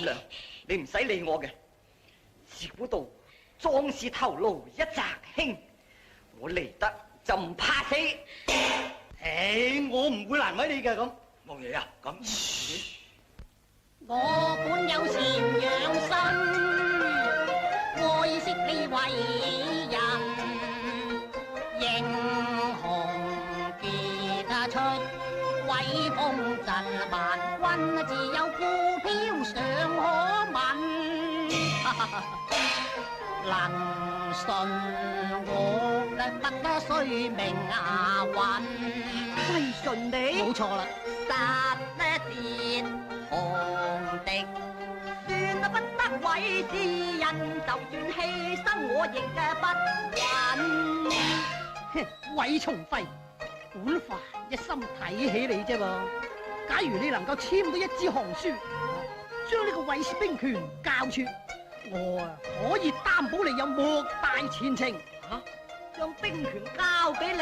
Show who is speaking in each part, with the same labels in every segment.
Speaker 1: 冚娘，你唔使理我嘅。自古道壯士頭顱一擲輕，我嚟得就唔怕死。
Speaker 2: 我唔會難為你嘅咁。
Speaker 1: 冇嘢啊，咁。
Speaker 3: 我本有禪養心，愛惜你為人，英雄傑出，威風震萬軍，自有股票尚可問。能信我得須命亞運，
Speaker 1: 歸順你？
Speaker 3: 冇錯啦，殺呢戰紅敵，算不得為之人，就算犧牲我亦不允。
Speaker 4: 韋松輝，本凡一心睇起你啫噃。假如你能夠簽到一紙降書，將呢個韋氏兵權交出，我可以擔保你有莫大前程。
Speaker 3: 將兵權交俾你？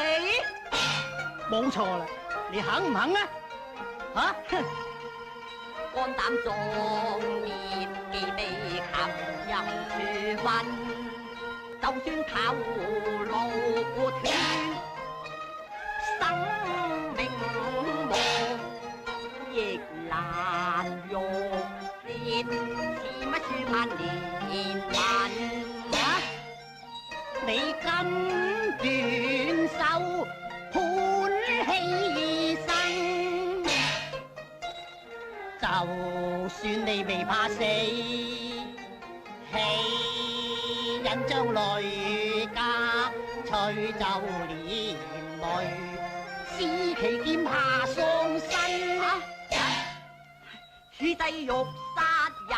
Speaker 4: 冇錯啦，你肯唔肯啊？
Speaker 3: 肝膽壯烈，既被擒入處分，就算頭顱斷，生命無亦難容折，似乜書盼年文？你今斷手判犧牲，就算你未怕死，氣忍將淚夾吹就連累，使其劍下喪身。此地欲殺人，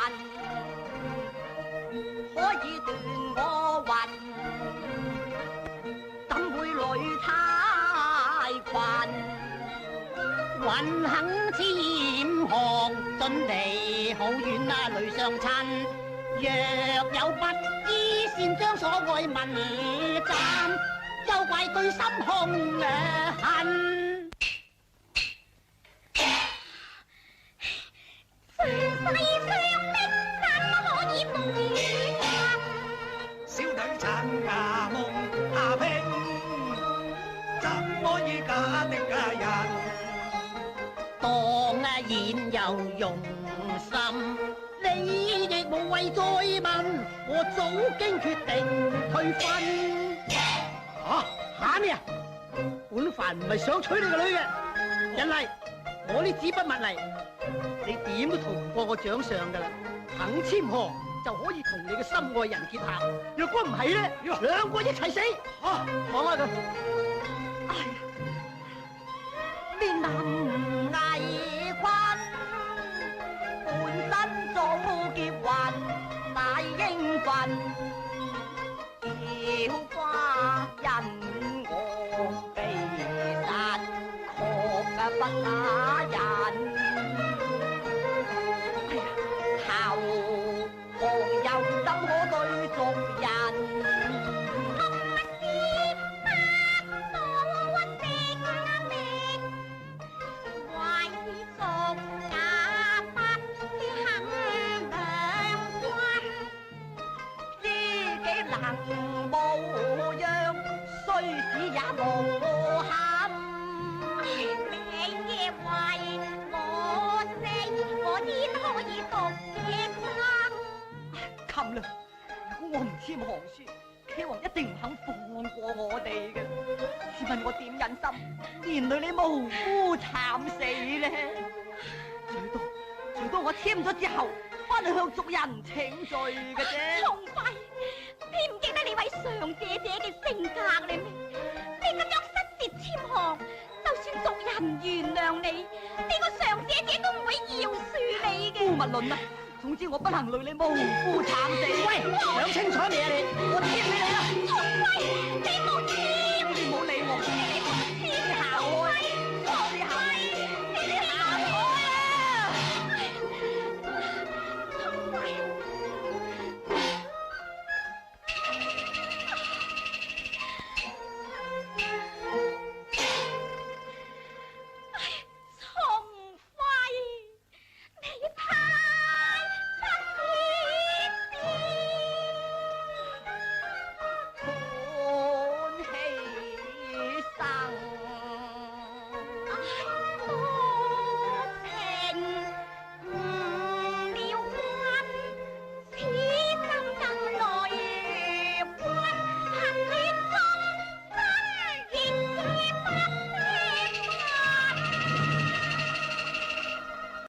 Speaker 3: 可以斷我魂，怎會累太群？雲肯潛航，進地好遠啊，淚相親。若有不知善將所愛問斬，又怪對心空恨。世上的怎可以無常？
Speaker 2: 小女趁牙夢下拼，怎可以假的佳人？
Speaker 3: 當然有用心，你亦無謂再問，我早經決定退婚。
Speaker 4: 嚇咩啊？本凡唔係想娶你個女嘅，人嚟，我呢紙筆墨嚟，你點都逃唔過我掌上噶啦。肯簽行就可以同你嘅心愛人結合，若果唔係咧，兩個一齊死。講開佢。
Speaker 3: 哎呀，面臨危困，半生早結魂，乃應份。小花因我被殺，確不打人。後旁又怎可對俗人？無恙，雖使也無憾。你嘅為我死，我焉可以獨己生？
Speaker 1: 冚娘，如果我唔簽行書，岐王一定唔肯放過我哋嘅。試問我點忍心連累你無辜慘死呢？最多我簽咗之後，翻去向族人請罪嘅啫。
Speaker 3: 松輝，你唔記得你位上姐姐嘅性格你咩？你咁樣失節簽行，就算族人原諒你，呢個上姐姐都唔會饒恕你嘅。
Speaker 1: 姑勿論啦，總之我不能累你無辜慘死。
Speaker 4: 喂，想清楚未啊你？
Speaker 1: 我簽俾你啦。
Speaker 3: 松輝，你冇簽，
Speaker 1: 你唔好理我。